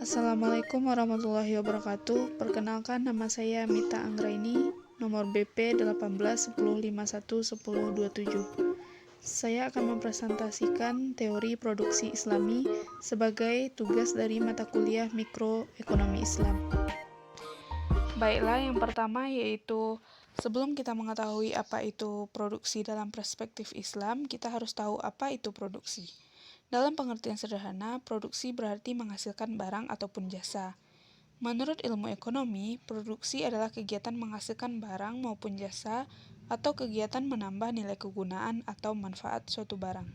Assalamualaikum warahmatullahi wabarakatuh. Perkenalkan, nama saya Mita Anggraini, nomor BP 18 10 51 10 27. Saya akan mempresentasikan teori produksi Islami sebagai tugas dari mata kuliah Mikroekonomi Islam. Baiklah, yang pertama yaitu sebelum kita mengetahui apa itu produksi dalam perspektif Islam, kita harus tahu apa itu produksi. Dalam pengertian sederhana, produksi berarti menghasilkan barang ataupun jasa. Menurut ilmu ekonomi, produksi adalah kegiatan menghasilkan barang maupun jasa atau kegiatan menambah nilai kegunaan atau manfaat suatu barang.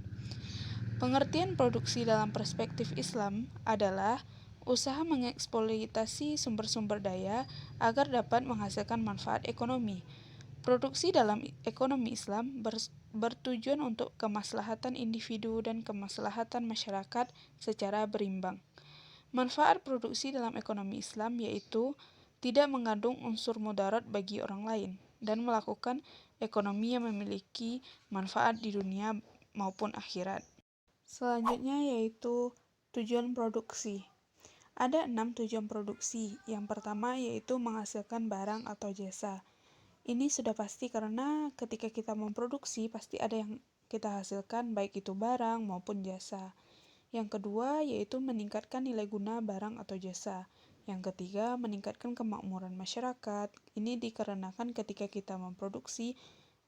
Pengertian produksi dalam perspektif Islam adalah usaha mengeksploitasi sumber-sumber daya agar dapat menghasilkan manfaat ekonomi. Produksi dalam ekonomi Islam bertujuan untuk kemaslahatan individu dan kemaslahatan masyarakat secara berimbang. Manfaat produksi dalam ekonomi Islam yaitu tidak mengandung unsur mudarat bagi orang lain dan melakukan ekonomi yang memiliki manfaat di dunia maupun akhirat. Selanjutnya yaitu tujuan produksi. Ada 6 tujuan produksi. Yang pertama yaitu menghasilkan barang atau jasa. Ini sudah pasti karena ketika kita memproduksi pasti ada yang kita hasilkan baik itu barang maupun jasa. Yang kedua yaitu meningkatkan nilai guna barang atau jasa. Yang ketiga meningkatkan kemakmuran masyarakat. Ini dikarenakan ketika kita memproduksi,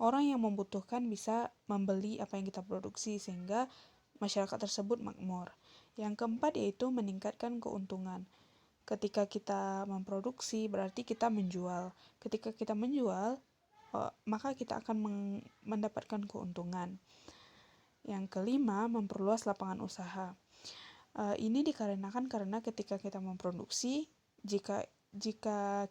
orang yang membutuhkan bisa membeli apa yang kita produksi sehingga masyarakat tersebut makmur. Yang keempat yaitu meningkatkan keuntungan. Ketika kita memproduksi berarti kita menjual. Ketika kita menjual, maka kita akan mendapatkan keuntungan. Yang kelima, memperluas lapangan usaha. Ini dikarenakan karena ketika kita memproduksi, jika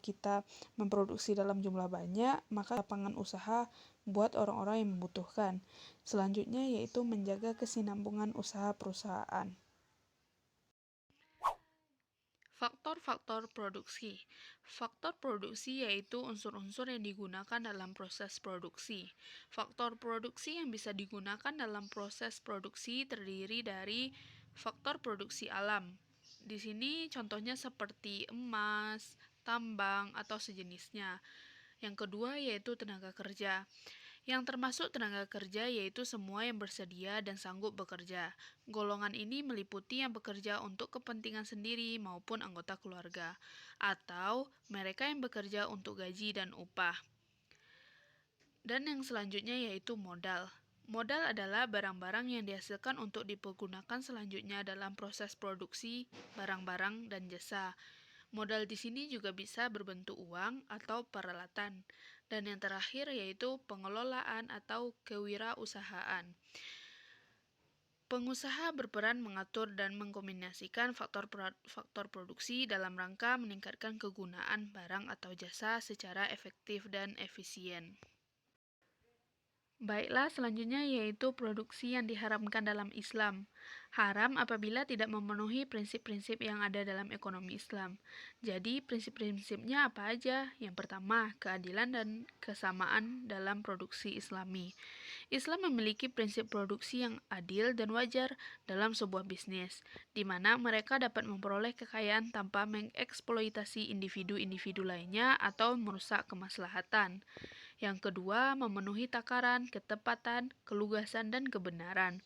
kita memproduksi dalam jumlah banyak, maka lapangan usaha buat orang-orang yang membutuhkan. Selanjutnya yaitu menjaga kesinambungan usaha perusahaan. Faktor-faktor produksi. Faktor produksi yaitu unsur-unsur yang digunakan dalam proses produksi. Faktor produksi yang bisa digunakan dalam proses produksi terdiri dari faktor produksi alam. Di sini contohnya seperti emas, tambang, atau sejenisnya. Yang kedua yaitu tenaga kerja. Yang termasuk tenaga kerja yaitu semua yang bersedia dan sanggup bekerja. Golongan ini meliputi yang bekerja untuk kepentingan sendiri maupun anggota keluarga, atau mereka yang bekerja untuk gaji dan upah. Dan yang selanjutnya yaitu modal. Modal adalah barang-barang yang dihasilkan untuk dipergunakan selanjutnya dalam proses produksi barang-barang dan jasa. Modal di sini juga bisa berbentuk uang atau peralatan. Dan yang terakhir yaitu pengelolaan atau kewirausahaan. Pengusaha berperan mengatur dan mengkombinasikan faktor produksi dalam rangka meningkatkan kegunaan barang atau jasa secara efektif dan efisien. Baiklah, selanjutnya yaitu produksi yang diharamkan dalam Islam. Haram apabila tidak memenuhi prinsip-prinsip yang ada dalam ekonomi Islam. Jadi, prinsip-prinsipnya apa aja? Yang pertama, keadilan dan kesamaan dalam produksi Islami. Islam memiliki prinsip produksi yang adil dan wajar dalam sebuah bisnis, di mana mereka dapat memperoleh kekayaan tanpa mengeksploitasi individu-individu lainnya atau merusak kemaslahatan. Yang kedua, memenuhi takaran, ketepatan, kelugasan, dan kebenaran.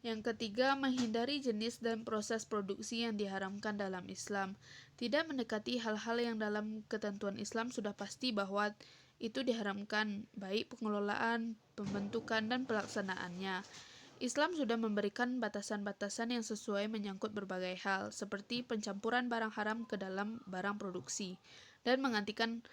Yang ketiga, menghindari jenis dan proses produksi yang diharamkan dalam Islam. Tidak mendekati hal-hal yang dalam ketentuan Islam sudah pasti bahwa itu diharamkan, baik pengelolaan, pembentukan, dan pelaksanaannya. Islam sudah memberikan batasan-batasan yang sesuai menyangkut berbagai hal, seperti pencampuran barang haram ke dalam barang produksi, dan menggantikan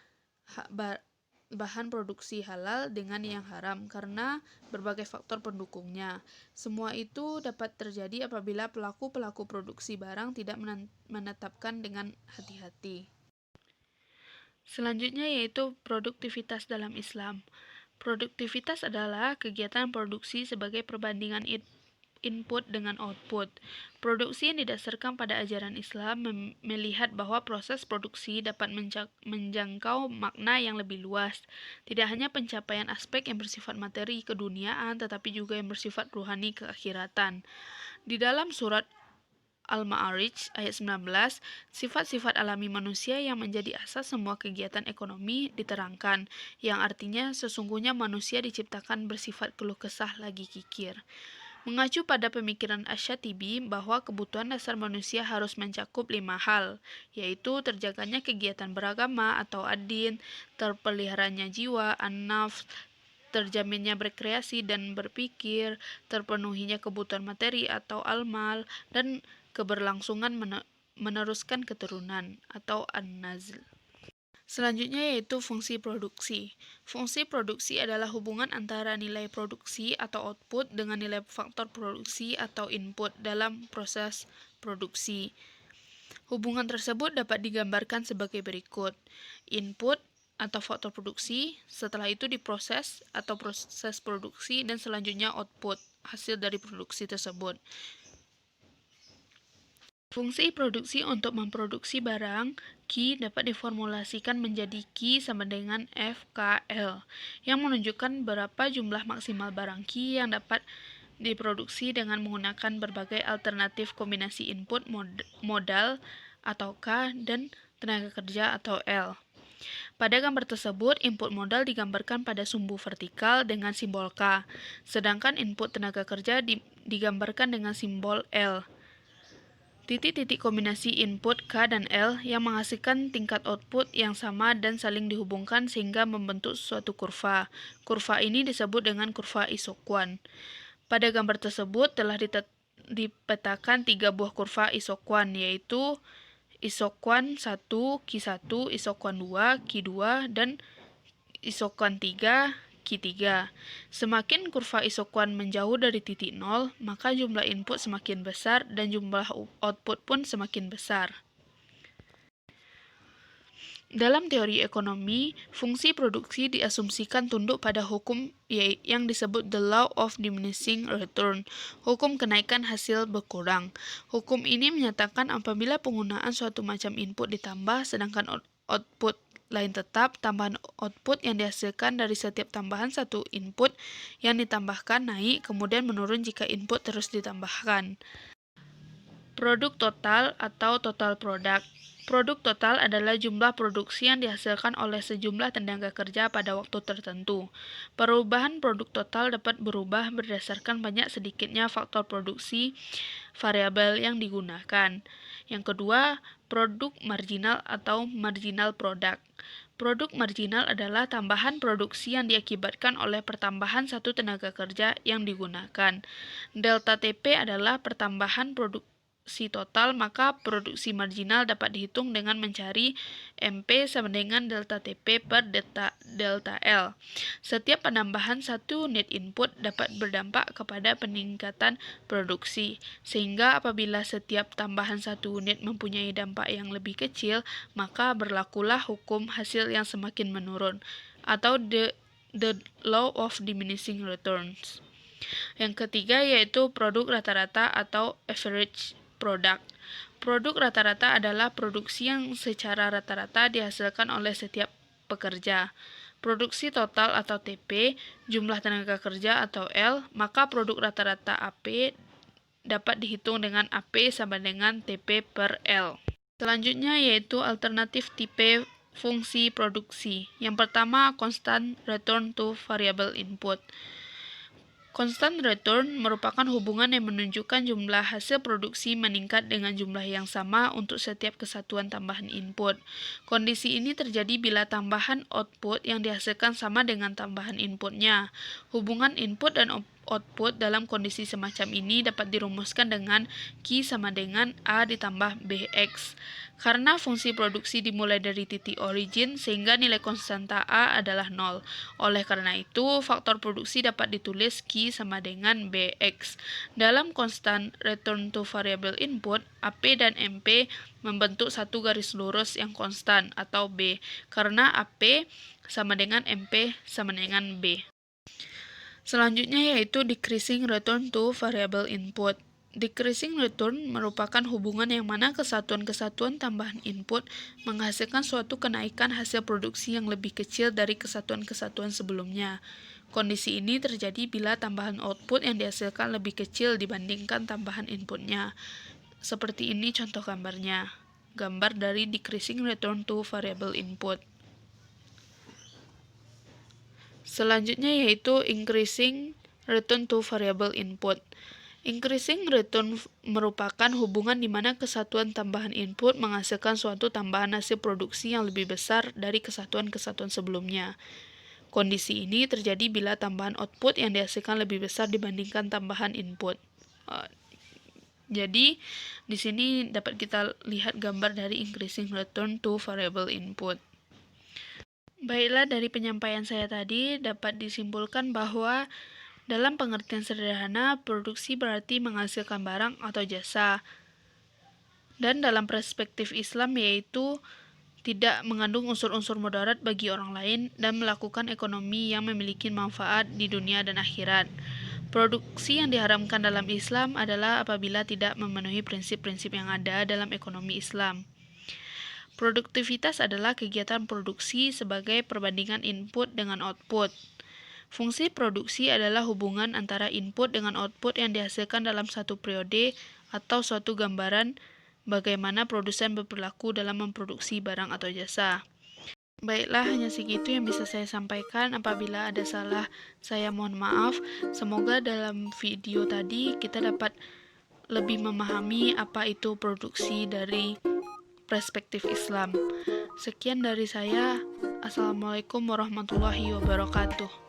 bahan produksi halal dengan yang haram karena berbagai faktor pendukungnya. Semua itu dapat terjadi apabila pelaku-pelaku produksi barang tidak menetapkan dengan hati-hati. Selanjutnya yaitu produktivitas dalam Islam. Produktivitas adalah kegiatan produksi sebagai perbandingan input dengan output. Produksi yang didasarkan pada ajaran Islam melihat bahwa proses produksi dapat menjangkau makna yang lebih luas, tidak hanya pencapaian aspek yang bersifat materi keduniaan, tetapi juga yang bersifat ruhani keakhiratan. Di dalam surat Al-Ma'arij ayat 19, sifat-sifat alami manusia yang menjadi asas semua kegiatan ekonomi diterangkan, yang artinya sesungguhnya manusia diciptakan bersifat keluh kesah lagi kikir. Mengacu pada pemikiran Asy-Syatibi bahwa kebutuhan dasar manusia harus mencakup 5 hal, yaitu terjaganya kegiatan beragama atau ad-din, terpeliharanya jiwa, an-nafs, terjaminnya berkreasi dan berpikir, terpenuhinya kebutuhan materi atau al-mal, dan keberlangsungan meneruskan keturunan atau an-nazl. Selanjutnya yaitu fungsi produksi. Fungsi produksi adalah hubungan antara nilai produksi atau output dengan nilai faktor produksi atau input dalam proses produksi. Hubungan tersebut dapat digambarkan sebagai berikut. Input atau faktor produksi, setelah itu diproses atau proses produksi, dan selanjutnya output, hasil dari produksi tersebut. Fungsi produksi untuk memproduksi barang, Q dapat diformulasikan menjadi Q sama dengan FKL, yang menunjukkan berapa jumlah maksimal barang Q yang dapat diproduksi dengan menggunakan berbagai alternatif kombinasi input modal atau K dan tenaga kerja atau L. Pada gambar tersebut, input modal digambarkan pada sumbu vertikal dengan simbol K, sedangkan input tenaga kerja digambarkan dengan simbol L. Titik-titik kombinasi input K dan L yang menghasilkan tingkat output yang sama dan saling dihubungkan sehingga membentuk suatu kurva. Kurva ini disebut dengan kurva isoquant. Pada gambar tersebut telah dipetakan 3 buah kurva isoquant, yaitu isoquant 1, Q1, isoquant 2, Q2, dan isoquant 3, Q3. Semakin kurva isoquant menjauh dari titik 0, maka jumlah input semakin besar dan jumlah output pun semakin besar. Dalam teori ekonomi, fungsi produksi diasumsikan tunduk pada hukum yang disebut the law of diminishing return, hukum kenaikan hasil berkurang. Hukum ini menyatakan apabila penggunaan suatu macam input ditambah sedangkan output lain tetap, tambahan output yang dihasilkan dari setiap tambahan satu input yang ditambahkan naik, kemudian menurun jika input terus ditambahkan. Produk total atau total product. Produk total adalah jumlah produksi yang dihasilkan oleh sejumlah tenaga kerja pada waktu tertentu. Perubahan produk total dapat berubah berdasarkan banyak sedikitnya faktor produksi variabel yang digunakan. Yang kedua, produk marginal atau marginal product. Produk marginal adalah tambahan produksi yang diakibatkan oleh pertambahan satu tenaga kerja yang digunakan. Delta TP adalah pertambahan produksi total, maka produksi marginal dapat dihitung dengan mencari MP sama dengan delta TP per delta L. Setiap penambahan satu unit input dapat berdampak kepada peningkatan produksi, sehingga apabila setiap tambahan satu unit mempunyai dampak yang lebih kecil, maka berlakulah hukum hasil yang semakin menurun, atau the law of diminishing returns. Yang ketiga yaitu produk rata-rata atau average product. Produk rata-rata adalah produksi yang secara rata-rata dihasilkan oleh setiap pekerja. Produksi total atau TP, jumlah tenaga kerja atau L, maka produk rata-rata AP dapat dihitung dengan AP sama dengan TP per L. Selanjutnya yaitu alternatif tipe fungsi produksi. Yang pertama, constant return to variable input. Constant return merupakan hubungan yang menunjukkan jumlah hasil produksi meningkat dengan jumlah yang sama untuk setiap kesatuan tambahan input. Kondisi ini terjadi bila tambahan output yang dihasilkan sama dengan tambahan inputnya. Hubungan input dan output dalam kondisi semacam ini dapat dirumuskan dengan Q sama dengan A ditambah BX. Karena fungsi produksi dimulai dari titik origin, sehingga nilai konstanta A adalah 0. Oleh karena itu, faktor produksi dapat ditulis Q sama dengan BX. Dalam constant return to variable input, AP dan MP membentuk satu garis lurus yang konstan atau B, karena AP sama dengan MP sama dengan B. Selanjutnya yaitu decreasing return to variable input. Decreasing return merupakan hubungan yang mana kesatuan-kesatuan tambahan input menghasilkan suatu kenaikan hasil produksi yang lebih kecil dari kesatuan-kesatuan sebelumnya. Kondisi ini terjadi bila tambahan output yang dihasilkan lebih kecil dibandingkan tambahan inputnya. Seperti ini contoh gambarnya. Gambar dari decreasing return to variable input. Selanjutnya yaitu increasing return to variable input. Increasing return merupakan hubungan di mana kesatuan tambahan input menghasilkan suatu tambahan hasil produksi yang lebih besar dari kesatuan-kesatuan sebelumnya. Kondisi ini terjadi bila tambahan output yang dihasilkan lebih besar dibandingkan tambahan input. Jadi, di sini dapat kita lihat gambar dari increasing return to variable input. Baiklah, dari penyampaian saya tadi dapat disimpulkan bahwa dalam pengertian sederhana, produksi berarti menghasilkan barang atau jasa. Dan dalam perspektif Islam yaitu tidak mengandung unsur-unsur mudarat bagi orang lain dan melakukan ekonomi yang memiliki manfaat di dunia dan akhirat. Produksi yang diharamkan dalam Islam adalah apabila tidak memenuhi prinsip-prinsip yang ada dalam ekonomi Islam. Produktivitas adalah kegiatan produksi sebagai perbandingan input dengan output. Fungsi produksi adalah hubungan antara input dengan output yang dihasilkan dalam satu periode atau suatu gambaran bagaimana produsen berperilaku dalam memproduksi barang atau jasa. Baiklah, hanya segitu yang bisa saya sampaikan. Apabila ada salah, saya mohon maaf. Semoga dalam video tadi kita dapat lebih memahami apa itu produksi dari perspektif Islam. Sekian dari saya. Assalamualaikum warahmatullahi wabarakatuh.